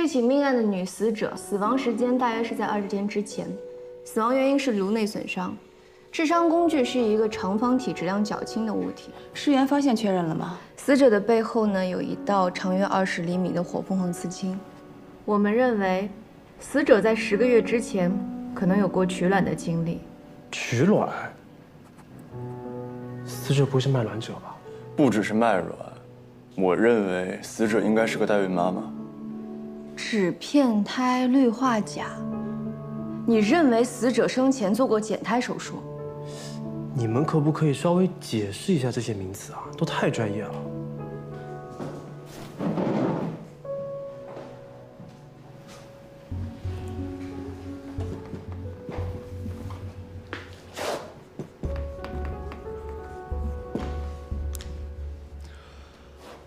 这起命案的女死者死亡时间大约是在20天之前，死亡原因是颅内损伤，致伤工具是一个长方体、质量较轻的物体。尸源发现确认了吗？死者的背后呢有一道长约20厘米的火凤凰刺青。我们认为，死者在10个月之前可能有过取卵的经历。取卵？死者不会是卖卵者吧？不只是卖卵，我认为死者应该是个代孕妈妈。纸片胎、氯化钾，你认为死者生前做过减胎手术？你们可不可以稍微解释一下这些名词啊？都太专业了。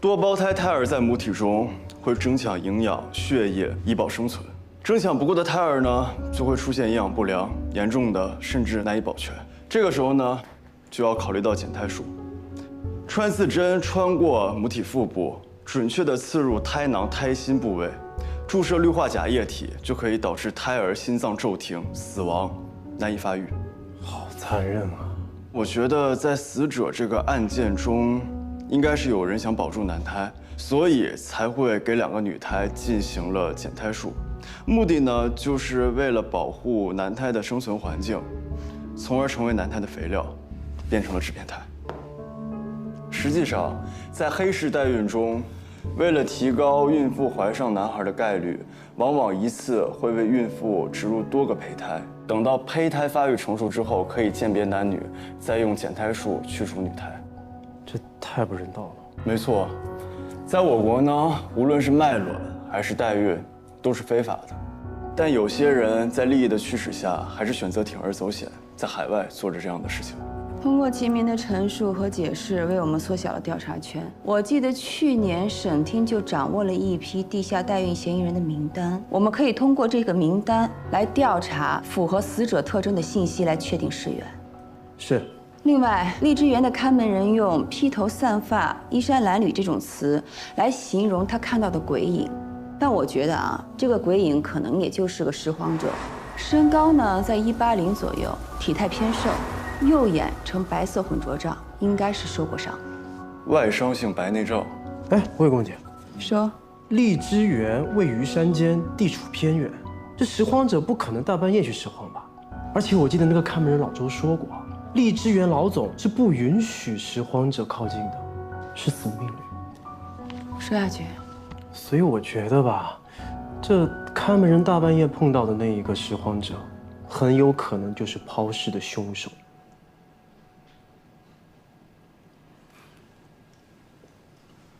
多胞胎胎儿在母体中会争抢营养、血液，以保生存。争抢不过的胎儿呢，就会出现营养不良，严重的甚至难以保全。这个时候呢，就要考虑到减胎术。穿刺针穿过母体腹部，准确地刺入胎囊、胎心部位，注射氯化钾液体，就可以导致胎儿心脏骤停、死亡，难以发育。好残忍啊！我觉得在死者这个案件中，应该是有人想保住男胎，所以才会给2个女胎进行了减胎术。目的呢，就是为了保护男胎的生存环境，从而成为男胎的肥料，变成了纸片胎。实际上，在黑市代孕中，为了提高孕妇怀上男孩的概率，往往一次会为孕妇植入多个胚胎。等到胚胎发育成熟之后，可以鉴别男女，再用减胎术去除女胎。这太不人道了。没错，在我国呢，无论是卖卵还是代孕，都是非法的。但有些人在利益的驱使下，还是选择铤而走险，在海外做着这样的事情。通过齐民的陈述和解释，为我们缩小了调查圈。我记得去年省厅就掌握了一批地下代孕嫌疑人的名单，我们可以通过这个名单来调查符合死者特征的信息，来确定尸源。是。另外，荔枝园的看门人用“披头散发、衣衫褴褛”这种词来形容他看到的鬼影，但我觉得啊，这个鬼影可能也就是个拾荒者，身高呢在180左右，体态偏瘦，右眼呈白色混浊障，应该是受过伤。外伤性白内障。哎，我有个问题。说，荔枝园位于山间，地处偏远，这拾荒者不可能大半夜去拾荒吧？而且我记得那个看门人老周说过，荔枝园老总是不允许拾荒者靠近的，是死无命令。说下去。所以我觉得吧，这看门人大半夜碰到的那一个拾荒者，很有可能就是抛尸的凶手。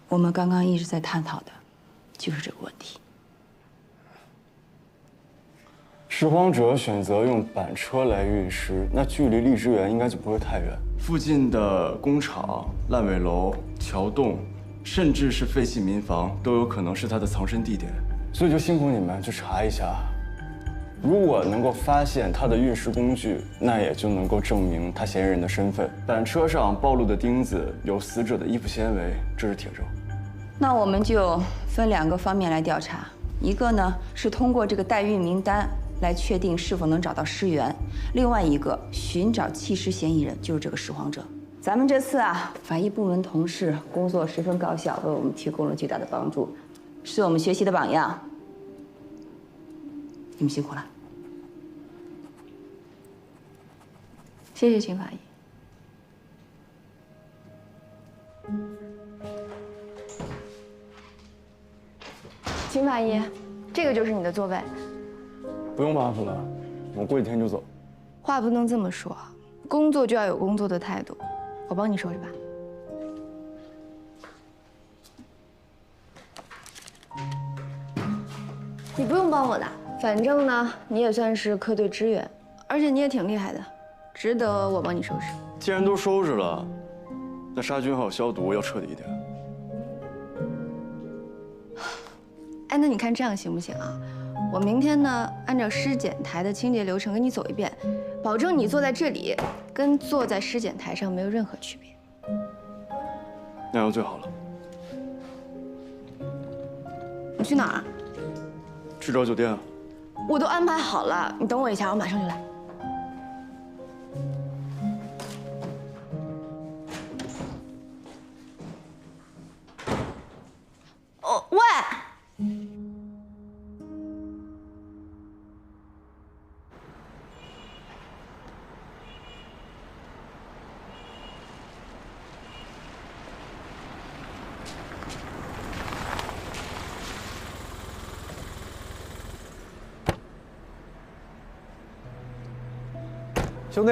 我们刚刚一直在探讨的，就是这个问题。拾荒者选择用板车来运尸，那距离荔枝园应该就不会太远。附近的工厂、烂尾楼、桥洞，甚至是废弃民房，都有可能是他的藏身地点。所以就辛苦你们去查一下，如果能够发现他的运尸工具，那也就能够证明他嫌疑人的身份。板车上暴露的钉子有死者的衣服纤维，这是铁证。那我们就分2个方面来调查，一个呢是通过这个代孕名单来确定是否能找到尸源，另外一个寻找弃尸嫌疑人，就是这个拾荒者。咱们这次啊，法医部门同事工作十分高效，为我们提供了巨大的帮助，是我们学习的榜样。你们辛苦了。谢谢秦法医。秦法医，这个就是你的座位。不用麻烦了，我过几天就走。话不能这么说，工作就要有工作的态度。我帮你收拾吧。你不用帮我的，反正呢，你也算是科队支援，而且你也挺厉害的，值得我帮你收拾。既然都收拾了，那杀菌还有消毒要彻底一点。哎，那你看这样行不行啊？我明天呢，按照尸检台的清洁流程跟你走一遍，保证你坐在这里跟坐在尸检台上没有任何区别。那样最好了。你去哪儿？去找酒店啊。我都安排好了，你等我一下，我马上就来。哦，喂。兄弟，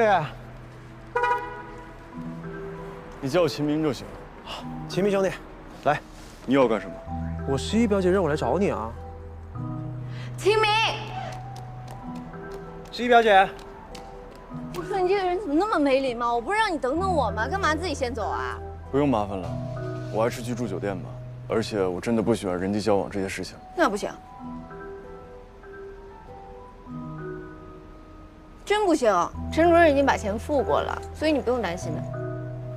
你叫我秦明就行。秦明兄弟，来，你要干什么？我11表姐让我来找你啊。秦明， 11表姐，我说你这个人怎么那么没礼貌？我不是让你等等我吗？干嘛自己先走啊？不用麻烦了，我还是去住酒店吧。而且我真的不喜欢人际交往这些事情。那不行，真不行。陈主任已经把钱付过了，所以你不用担心的。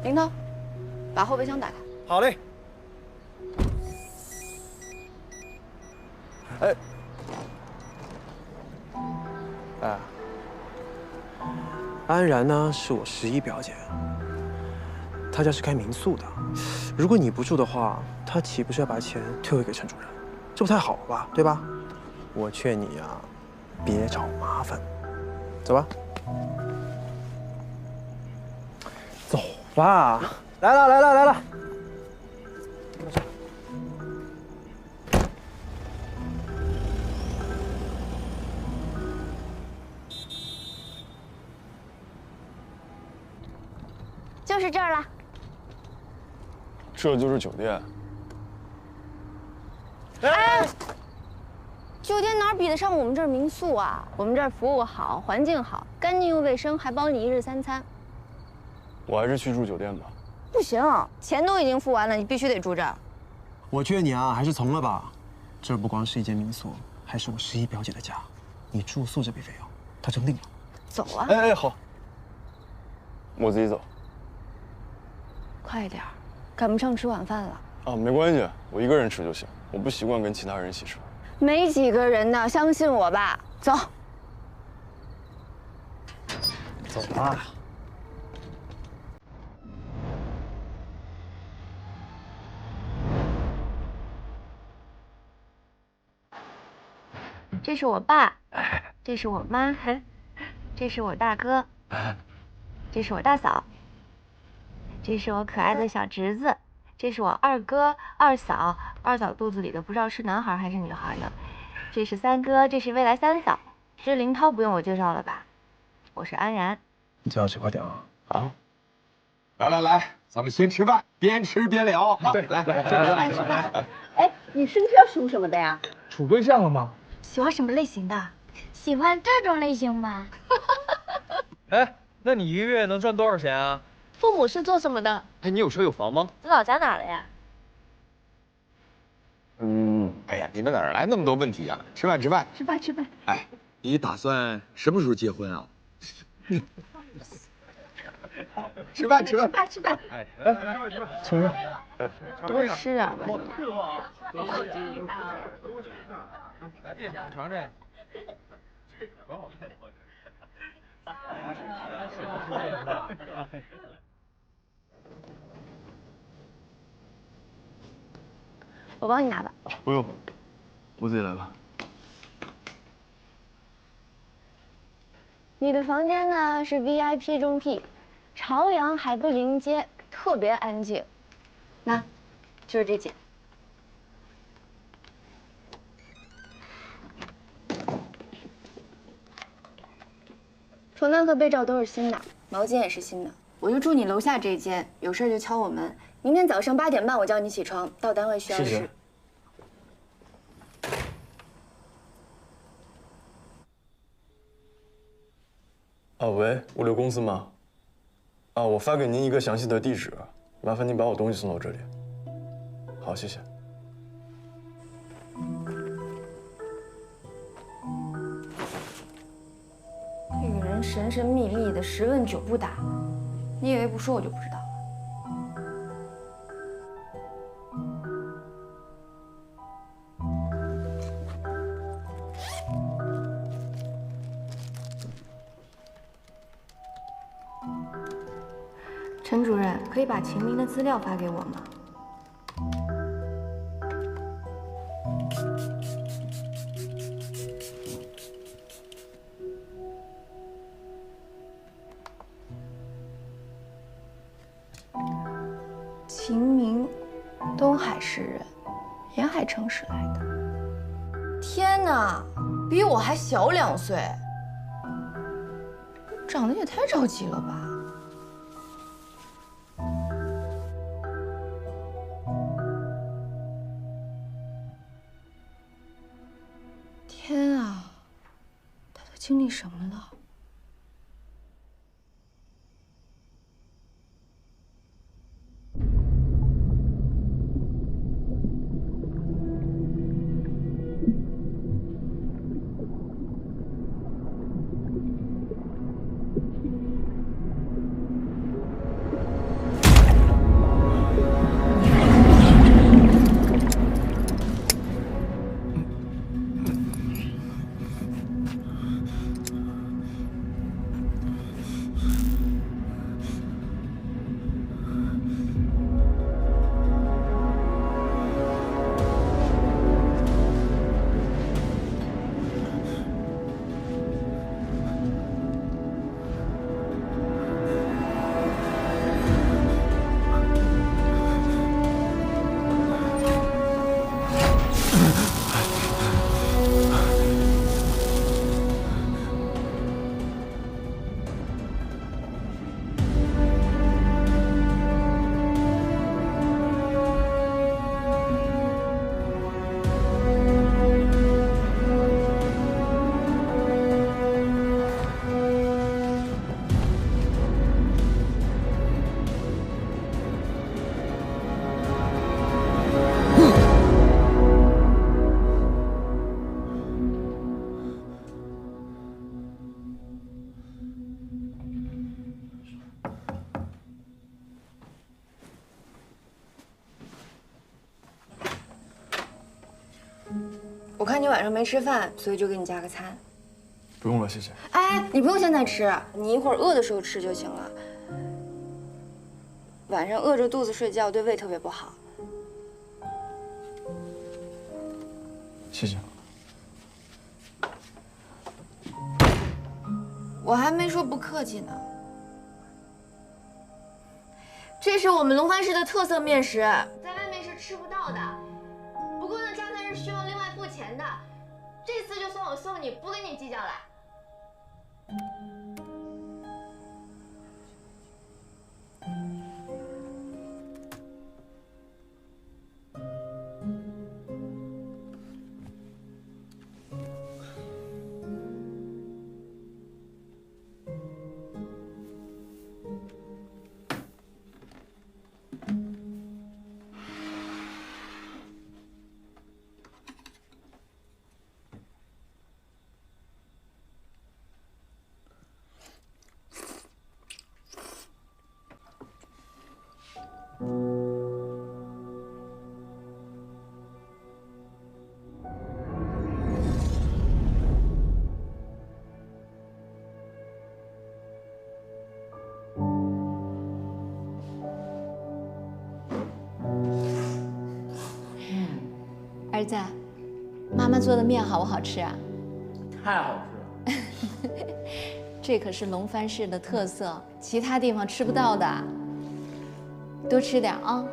林涛，把后备箱打开。好嘞。哎，哎，安然呢是我11表姐，她家是开民宿的。如果你不住的话，她岂不是要把钱退回给陈主任？这不太好吧，对吧？我劝你呀，别找麻烦。走吧，走吧。来了来了来了。就是这儿了。这就是酒店。哎，酒店哪比得上我们这儿民宿啊？我们这儿服务好，环境好，干净又卫生，还包你1日3餐。我还是去住酒店吧。不行，钱都已经付完了，你必须得住这儿。我劝你啊，还是从了吧。这不光是一间民宿，还是我11表姐的家。你住宿这笔费用，她就定了。走啊！哎，好，我自己走。快点，赶不上吃晚饭了。啊，没关系，我一个人吃就行。我不习惯跟其他人一起吃。没几个人呢，相信我吧。走。走吧。这是我爸，这是我妈，这是我大哥，这是我大嫂，这是我可爱的小侄子，这是我二哥、二嫂，二嫂肚子里的不知道是男孩还是女孩呢。这是三哥，这是未来三嫂，这是林涛，不用我介绍了吧？我是安然。你最好吃快点啊！好，来，咱们先吃饭，边吃边聊。对，来。哎，你生肖属什么的呀？处对象了吗？喜欢什么类型的？喜欢这种类型吗？哎，那你一个月能赚多少钱啊？父母是做什么的？哎，你有车有房吗？你老家哪儿的呀？哎呀，你们哪儿来那么多问题啊？吃饭。吃饭。哎，你打算什么时候结婚啊？吃饭。哎，多吃点吧。尝尝。我帮你拿吧。不用，我自己来吧。你的房间呢是 VIP 中 P， 朝阳海步临街，特别安静。那，就是这间。床单和被罩都是新的，毛巾也是新的。我就住你楼下这间，有事就敲我门。明天早上8点半我叫你起床，到单位需要时。谢谢。啊，喂，物流公司吗？啊，我发给您一个详细的地址，麻烦您把我东西送到这里。好，谢谢。这个人神神秘秘的，10问9不答，你以为不说我就不知道？陈主任，可以把秦明的资料发给我吗？秦明，东海市人，沿海城市来的。天哪，比我还小2岁，长得也太着急了吧！天啊，他都经历什么了？ 我看你晚上没吃饭，所以就给你加个餐。不用了，谢谢。哎，你不用现在吃，你一会儿饿的时候吃就行了。晚上饿着肚子睡觉对胃特别不好。谢谢。我还没说不客气呢。这是我们龙帆市的特色面食，在外面是吃不到的。不过呢，加餐是需要另外付钱的。这次就算我送你，不跟你计较了。儿子，妈妈做的面好不好吃啊？太好吃了！这可是龙帆市的特色，其他地方吃不到的。多吃点啊。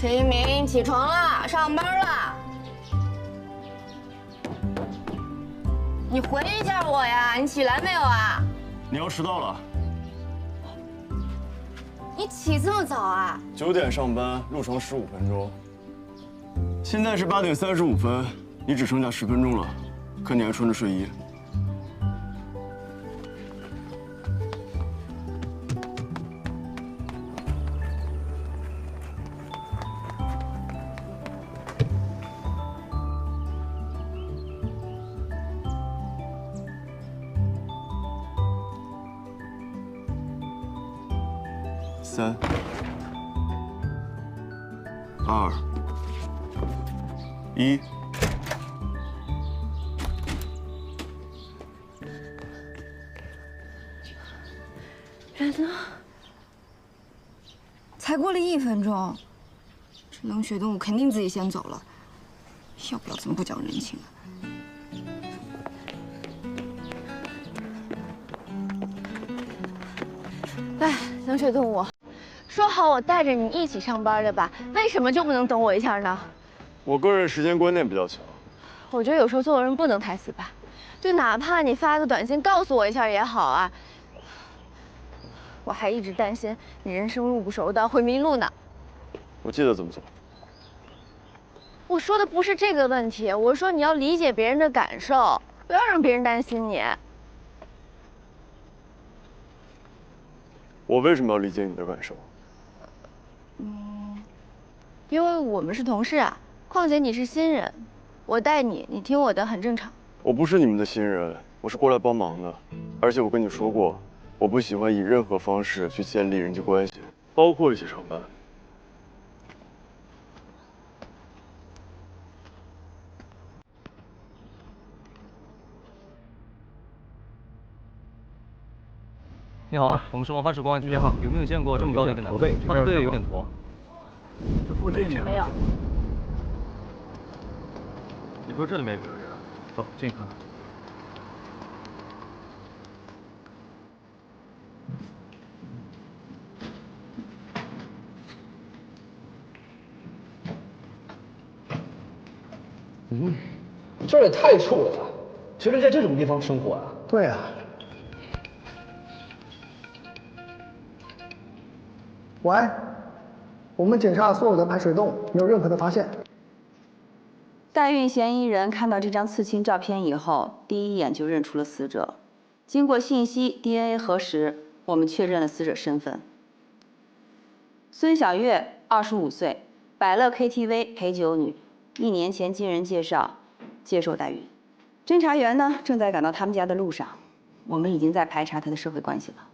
陈一鸣，起床了，上班了。你回一下我呀！你起来没有啊？你要迟到了。你起这么早啊9点上班，路程15分钟。现在是8点35分，你只剩下10分钟了，可你还穿着睡衣。3、2、1。人呢？才过了1分钟，这冷血动物肯定自己先走了，要不要这么不讲人情啊？哎，冷血动物，说好我带着你一起上班的吧？为什么就不能等我一下呢？我个人时间观念比较强。我觉得有时候做人不能太死板，就哪怕你发个短信告诉我一下也好啊。我还一直担心你人生路不熟的会迷路呢。我记得怎么做。我说的不是这个问题，我说你要理解别人的感受，不要让别人担心你。我为什么要理解你的感受？因为我们是同事啊，况且你是新人，我带你，你听我的很正常。我不是你们的新人，我是过来帮忙的。而且我跟你说过，我不喜欢以任何方式去建立人际关系，包括一起上班。你好，我们是王帆时光，你好，有没有见过这么高的一个男的？他的队有点驼。这附近没有。你说这里面有没有人？走，进去看。这儿也太臭了吧！谁能在这种地方生活啊？对啊。喂，我们检查了所有的排水洞，没有任何的发现。代孕嫌疑人看到这张刺青照片以后，第一眼就认出了死者。经过信息 DNA 核实，我们确认了死者身份：孙小月，25岁，百乐 KTV 陪酒女，1年前经人介绍接受代孕。侦查员呢正在赶到他们家的路上，我们已经在排查他的社会关系了。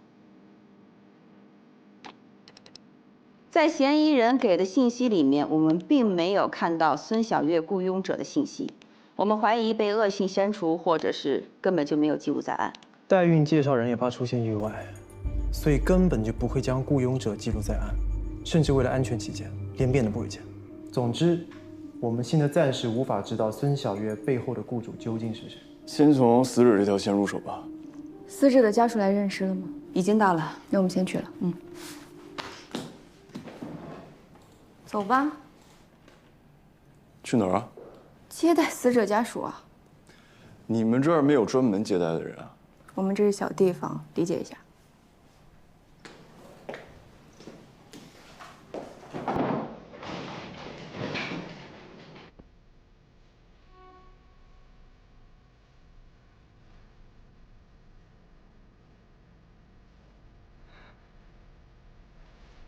在嫌疑人给的信息里面，我们并没有看到孙小月雇佣者的信息，我们怀疑被恶性删除，或者是根本就没有记录在案。代孕介绍人也怕出现意外，所以根本就不会将雇佣者记录在案，甚至为了安全起见，连变都不会见。总之，我们现在暂时无法知道孙小月背后的雇主究竟是谁。先从死者这条线入手吧。死者的家属来认尸了吗？已经到了，那我们先去了。走吧。去哪儿啊？接待死者家属啊。你们这儿没有专门接待的人啊？我们这是小地方，理解一下。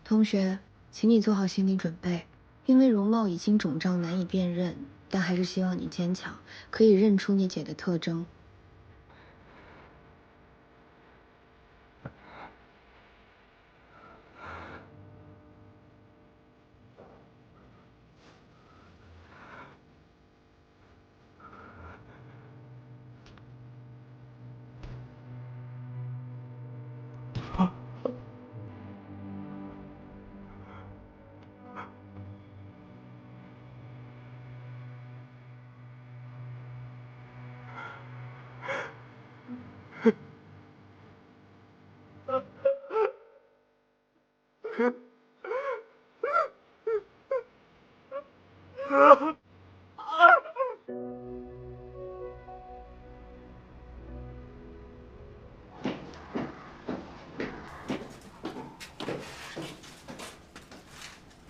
同学，请你做好心理准备，因为容貌已经肿胀难以辨认，但还是希望你坚强，可以认出你姐的特征。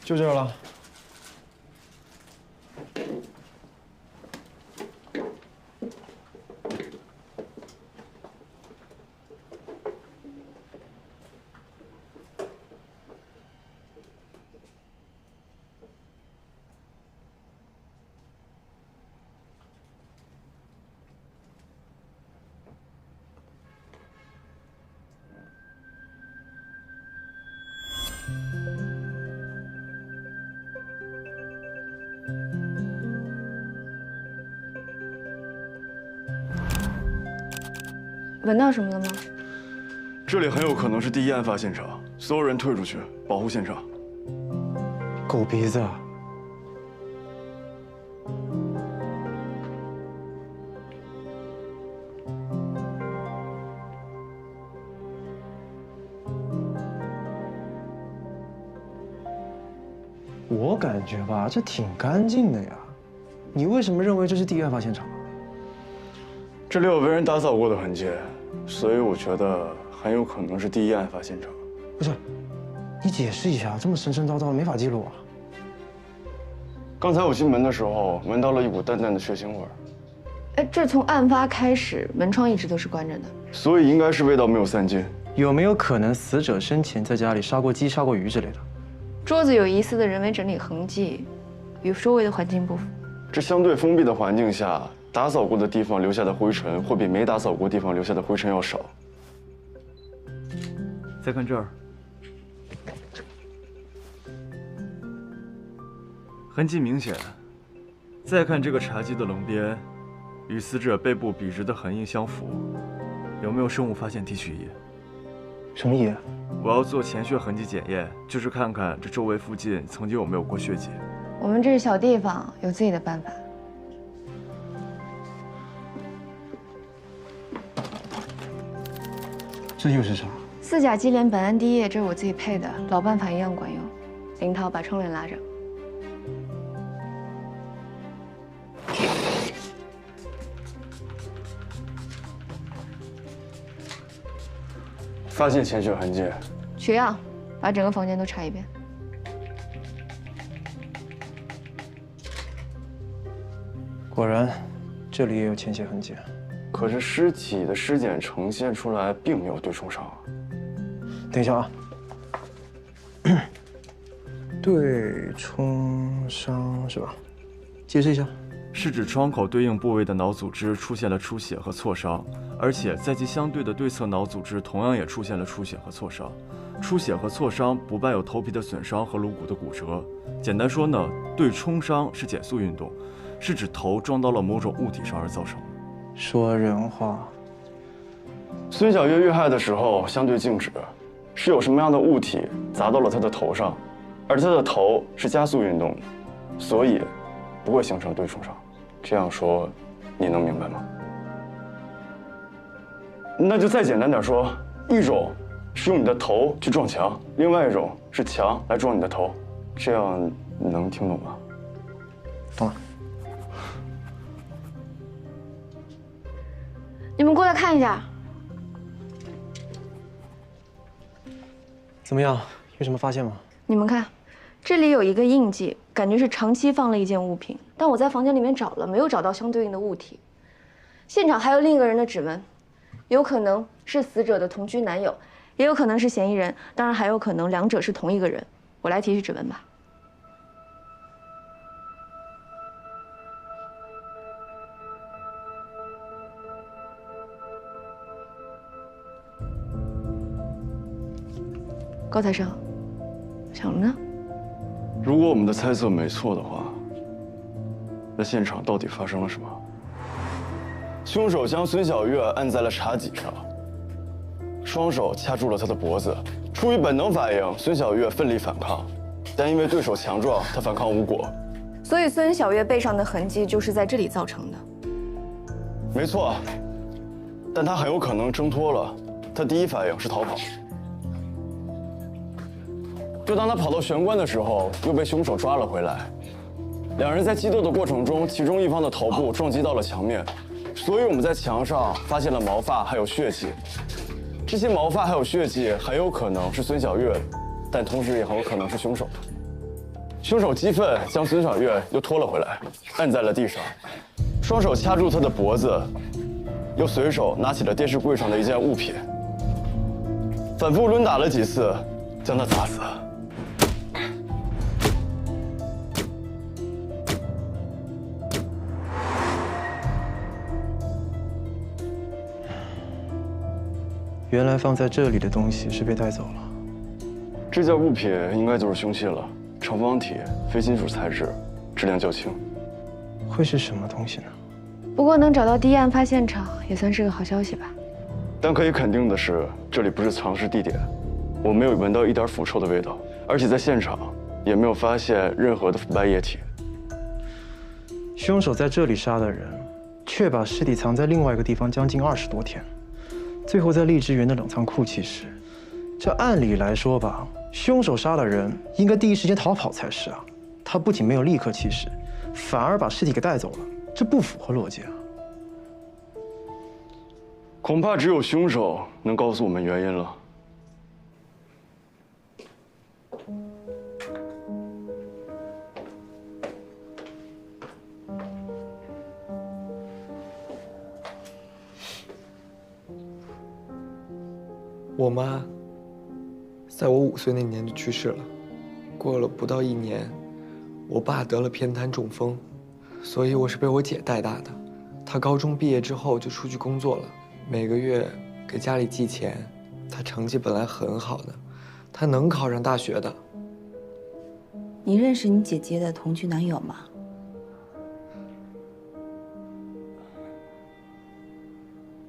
就这儿了。闻到什么了吗？这里很有可能是第一案发现场，所有人退出去，保护现场。狗鼻子。我感觉吧，这挺干净的呀。你为什么认为这是第一案发现场？这里有被人打扫过的痕迹，所以我觉得很有可能是第一案发现场。不是，你解释一下，这么神神叨叨，没法记录啊。刚才我进门的时候，闻到了一股淡淡的血腥味儿。哎，这从案发开始，门窗一直都是关着的，所以应该是味道没有散尽。有没有可能死者生前在家里杀过鸡、杀过鱼之类的？桌子有疑似的人为整理痕迹，与周围的环境不符。这相对封闭的环境下，打扫过的地方留下的灰尘会比没打扫过地方留下的灰尘要少。再看这儿，痕迹明显。再看这个茶几的棱边，与死者背部笔直的痕印相符，有没有生物发现提取液？什么液？我要做前血痕迹检验，就是看看这周围附近曾经有没有过血迹。我们这是小地方，有自己的办法。这又是啥4甲基联苯胺滴液，这是我自己配的，老办法一样管用。林涛，把窗帘拉着。发现前血痕迹。取样，把整个房间都查一遍。果然，这里也有前血痕迹。可是尸体的尸检呈现出来并没有对冲伤。等一下啊，对冲伤是吧？解释一下。是指窗口对应部位的脑组织出现了出血和挫伤，而且在其相对的对侧脑组织同样也出现了出血和挫伤。出血和挫伤不伴有头皮的损伤和颅骨的骨折。简单说呢，对冲伤是减速运动，是指头撞到了某种物体上而造成的。说人话。孙小月遇害的时候相对静止，是有什么样的物体砸到了她的头上，而她的头是加速运动的，所以不会形成对冲伤。这样说，你能明白吗？那就再简单点说，一种是用你的头去撞墙，另外一种是墙来撞你的头，这样你能听懂吗？懂了。你们过来看一下。怎么样？有什么发现吗？你们看，这里有一个印记，感觉是长期放了一件物品，但我在房间里面找了，没有找到相对应的物体。现场还有另一个人的指纹，有可能是死者的同居男友，也有可能是嫌疑人，当然还有可能两者是同一个人。我来提取指纹吧。高材生，想了呢？如果我们的猜测没错的话，那现场到底发生了什么？凶手将孙小月按在了茶几上，双手掐住了她的脖子。出于本能反应，孙小月奋力反抗，但因为对手强壮，她反抗无果。所以孙小月背上的痕迹就是在这里造成的。没错，但她很有可能挣脱了。她第一反应是逃跑。就当他跑到玄关的时候，又被凶手抓了回来。两人在激斗的过程中，其中一方的头部撞击到了墙面，所以我们在墙上发现了毛发还有血迹。这些毛发还有血迹很有可能是孙小月的，但同时也很有可能是凶手的。凶手激愤，将孙小月又拖了回来，按在了地上，双手掐住她的脖子，又随手拿起了电视柜上的一件物品，反复抡打了几次，将她砸死。原来放在这里的东西是被带走了。这件物品应该就是凶器了，长方体，非金属材质，质量较轻。会是什么东西呢？不过能找到第一案发现场，也算是个好消息吧。但可以肯定的是，这里不是藏尸地点，我没有闻到一点腐臭的味道，而且在现场也没有发现任何的腐败液体。凶手在这里杀了人，却把尸体藏在另外一个地方将近20多天。最后在荔枝园的冷藏库弃尸，这按理来说吧，凶手杀了人，应该第一时间逃跑才是啊。他不仅没有立刻弃尸，反而把尸体给带走了，这不符合逻辑啊。恐怕只有凶手能告诉我们原因了。我妈在我5岁那年就去世了，过了不到1年，我爸得了偏瘫中风，所以我是被我姐带大的。她高中毕业之后就出去工作了，每个月给家里寄钱。她成绩本来很好的，她能考上大学的。你认识你姐姐的同居男友吗？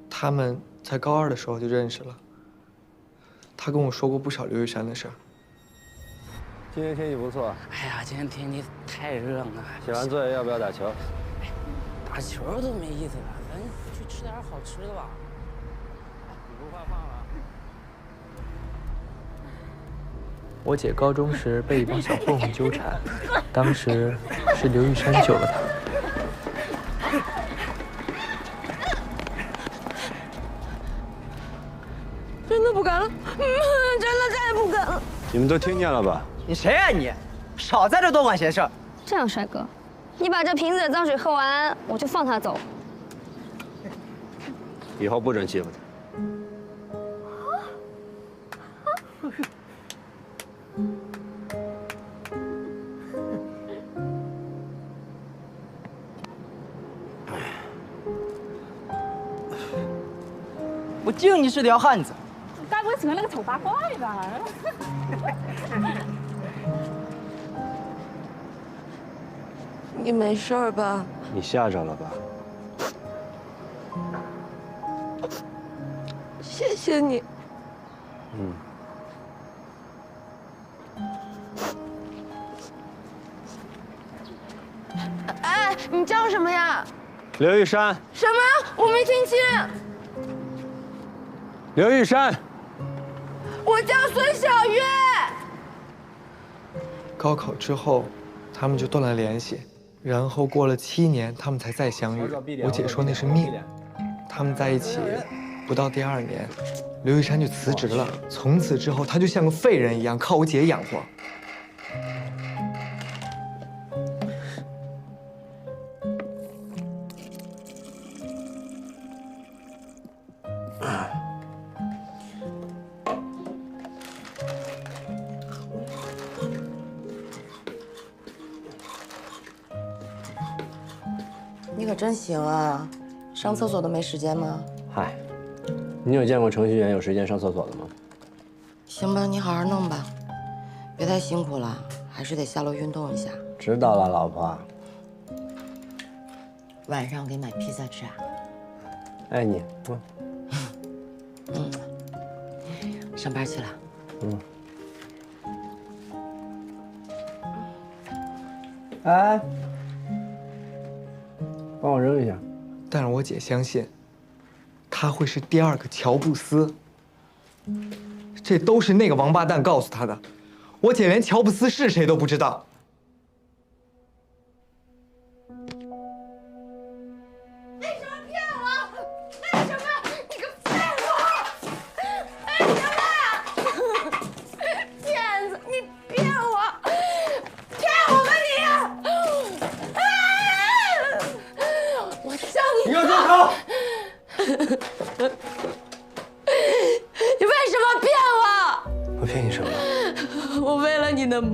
他们在高2的时候就认识了。他跟我说过不少刘玉山的事儿。今天天气不错。哎呀，今天天气太热了。写完作业要不要打球？打球都没意思了，咱去吃点好吃的吧。你不怕胖了？我姐高中时被一帮小混混纠缠，当时是刘玉山救了她。真的不敢了，真的再也不敢了。你们都听见了吧？你谁啊你？少在这多管闲事。这样，帅哥，你把这瓶子的脏水喝完，我就放他走。以后不准欺负他。我敬你是条汉子。该不会成了个丑八怪吧？你没事吧？你吓着了吧？谢谢你。嗯。哎，你叫什么呀？刘玉山。什么？我没听清。刘玉山。我叫孙小月。高考之后，他们就断了联系，然后过了7年，他们才再相遇。我姐说那是命。他们在一起不到第2年，刘玉山就辞职了。从此之后，他就像个废人一样，靠我姐养活。你可真行啊，上厕所都没时间吗？嗨，你有见过程序员有时间上厕所的吗？行吧，你好好弄吧，别太辛苦了，还是得下楼运动一下。知道了，老婆。晚上我给你买披萨吃啊。爱你。上班去了。哎。帮我扔一下。但是我姐相信，他会是第2个乔布斯。这都是那个王八蛋告诉他的。我姐连乔布斯是谁都不知道。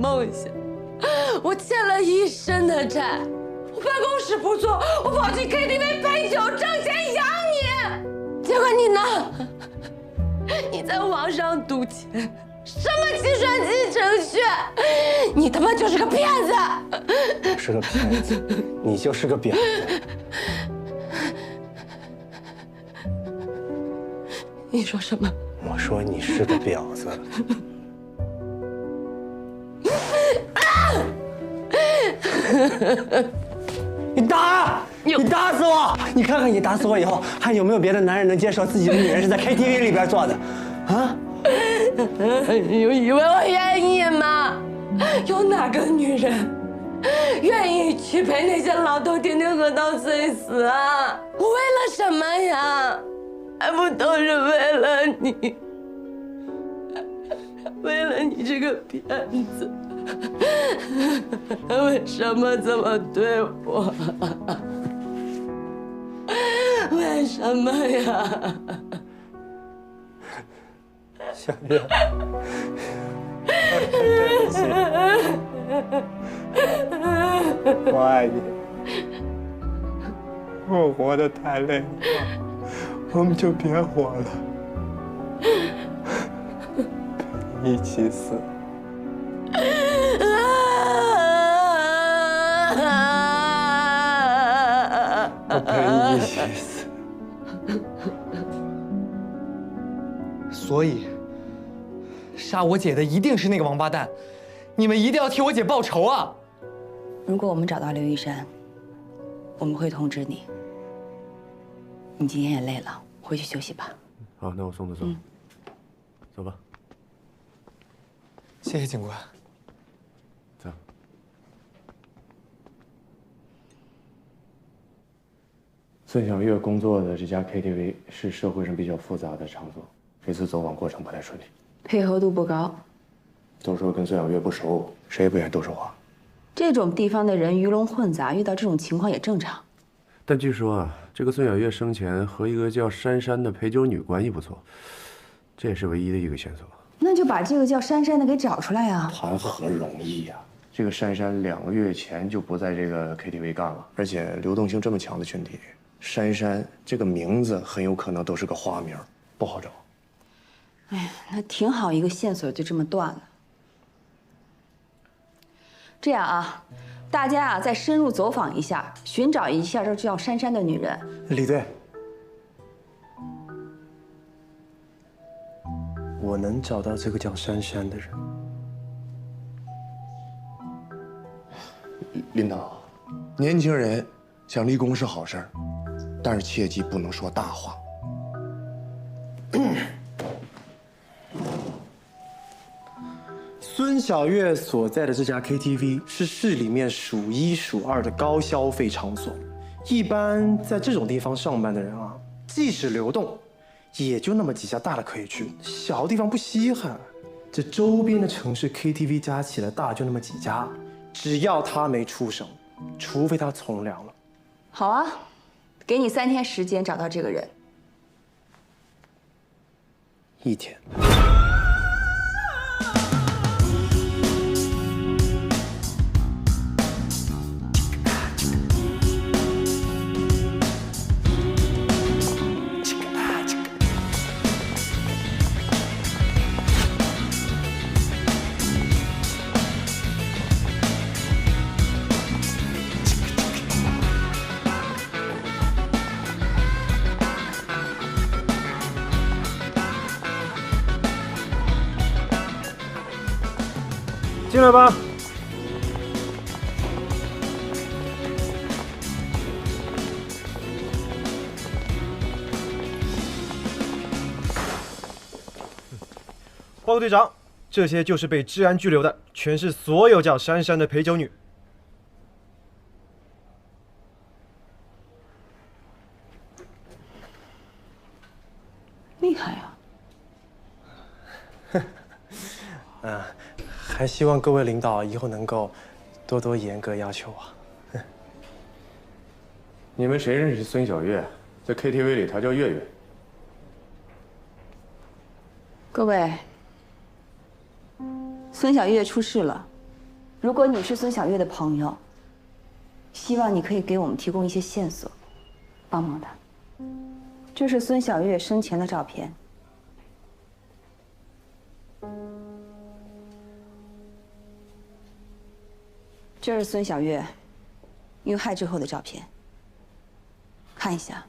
梦想，我欠了一身的债，我办公室不做，我跑去 KTV 陪酒挣钱养你，结果你呢？你在网上赌钱，什么计算机程序，你他妈就是个骗子！我是个骗子，你就是个婊子。你说什么？我说你是个婊子。你打！你打死我！你看看你打死我以后，还有没有别的男人能接受自己的女人是在 KTV 里边做的？啊？你以为我愿意吗？有哪个女人愿意去陪那些老头天天喝到醉死啊？我为了什么呀？还不都是为了你？为了你这个骗子，为什么这么对我？为什么呀？小月，对不起，我爱你。我活得太累了，我们就别活了，一起死。我陪你一起死。所以，杀我姐的一定是那个王八蛋，你们一定要替我姐报仇啊！如果我们找到刘玉山，我们会通知你。你今天也累了，回去休息吧。好，那我送他走。走吧。谢谢警官。走。孙小月工作的这家 KTV 是社会上比较复杂的场所，这次走访过程不太顺利，配合度不高。都说跟孙小月不熟，谁也不愿意多说话。这种地方的人鱼龙混杂，遇到这种情况也正常。但据说啊，这个孙小月生前和一个叫珊珊的陪酒女关系不错，这也是唯一的一个线索。那就把这个叫珊珊的给找出来呀！谈何容易呀！这个珊珊2个月前就不在这个 KTV 干了，而且流动性这么强的群体，珊珊这个名字很有可能都是个花名，不好找。哎呀，那挺好一个线索就这么断了。这样啊，大家啊再深入走访一下，寻找一下这叫珊珊的女人。李队，我能找到这个叫珊珊的人。领导，年轻人想立功是好事儿，但是切记不能说大话。孙小月所在的这家 KTV 是市里面数1数2的高消费场所，一般在这种地方上班的人啊，即使流动，也就那么几家大的可以去，小地方不稀罕。这周边的城市 KTV 加起来大就那么几家，只要他没出省，除非他从良了。好啊，给你3天时间找到这个人。1天。进来吧。报告队长，这些就是被治安拘留的，全是所有叫珊珊的陪酒女。厉害啊！还希望各位领导以后能够多多严格要求我。你们谁认识孙小月？在 KTV 里，她叫月月。各位，孙小月出事了，如果你是孙小月的朋友，希望你可以给我们提供一些线索，帮帮她。这是孙小月生前的照片。这是孙小月遇害之后的照片，看一下。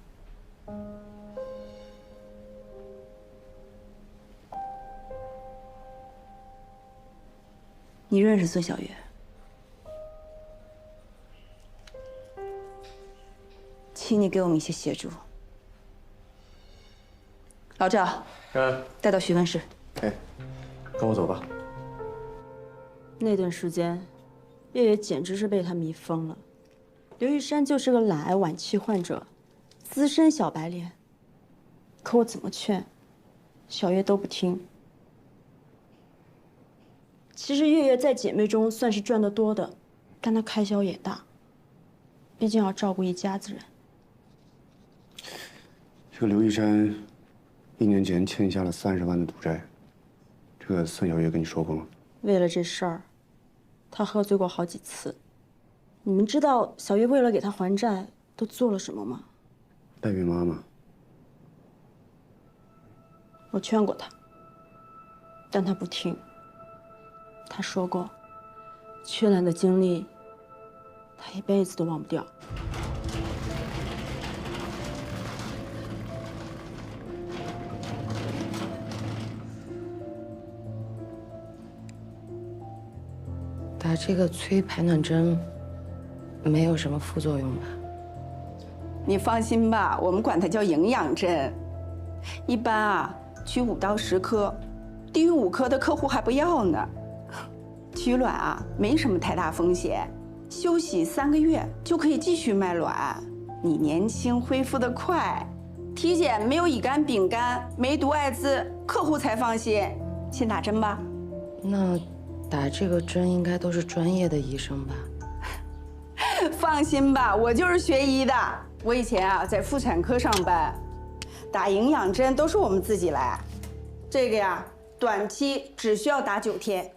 你认识孙小月？请你给我们一些协助。老赵，带到询问室。哎，跟我走吧。那段时间，月月简直是被他迷疯了。刘玉山就是个懒癌晚期患者，资深小白脸。可我怎么劝，小月都不听。其实月月在姐妹中算是赚得多的，但她开销也大，毕竟要照顾一家子人。这个刘玉山1年前欠下了30万的赌债，这个孙小月跟你说过吗？为了这事儿，他喝醉过好几次。你们知道小月为了给他还债都做了什么吗？代孕妈妈。我劝过他，但他不听。他说过，缺难的经历，他一辈子都忘不掉。打这个催排卵针，没有什么副作用吧？你放心吧，我们管它叫营养针。一般啊，取5到10颗，低于5颗的客户还不要呢。取卵啊，没什么太大风险，休息3个月就可以继续卖卵。你年轻，恢复得快，体检没有乙肝、丙肝，没毒艾滋，客户才放心。先打针吧。那打这个针应该都是专业的医生吧？放心吧，我就是学医的。我以前啊在妇产科上班，打营养针都是我们自己来。这个呀，短期只需要打9天。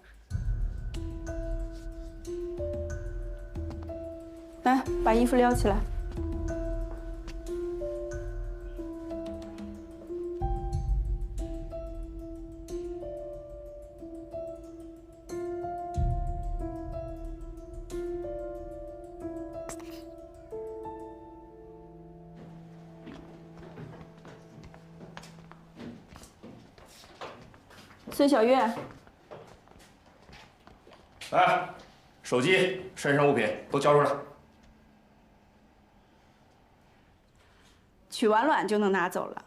来，把衣服撩起来。孙小月，来，手机、身上物品都交出来。取完卵就能拿走了。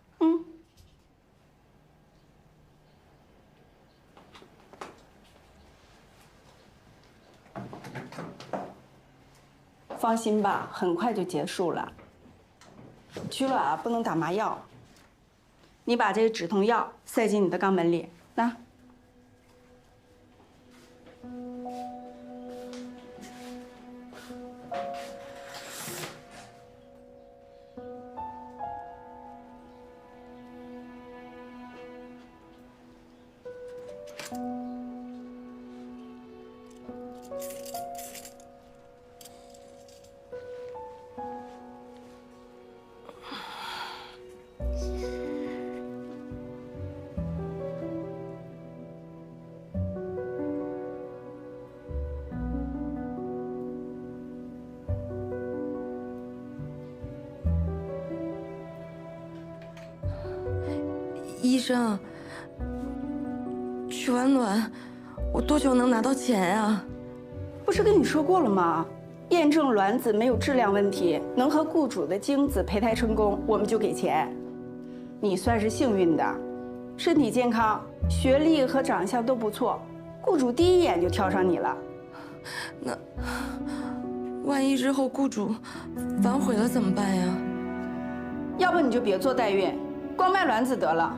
放心吧，很快就结束了。取卵啊，不能打麻药。你把这个止痛药塞进你的肛门里，拿。医生，取完卵，我多久能拿到钱啊？不是跟你说过了吗？验证卵子没有质量问题，能和雇主的精子胚胎成功，我们就给钱。你算是幸运的，身体健康，学历和长相都不错，雇主第一眼就挑上你了。那万一日后雇主反悔了怎么办呀？要不你就别做代孕，光卖卵子得了。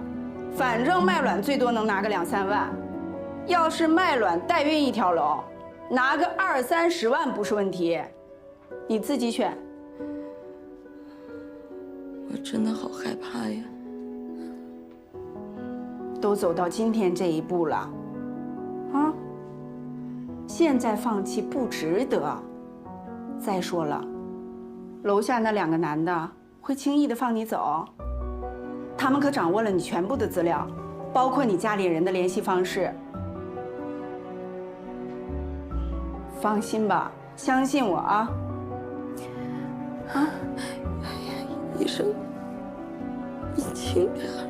反正卖卵最多能拿个2、3万，要是卖卵代孕一条龙，拿个20、30万不是问题。你自己选。我真的好害怕呀！都走到今天这一步了，啊！现在放弃不值得。再说了，楼下那2个男的会轻易的放你走？他们可掌握了你全部的资料，包括你家里人的联系方式。放心吧，相信我啊！啊，医生，你轻点儿。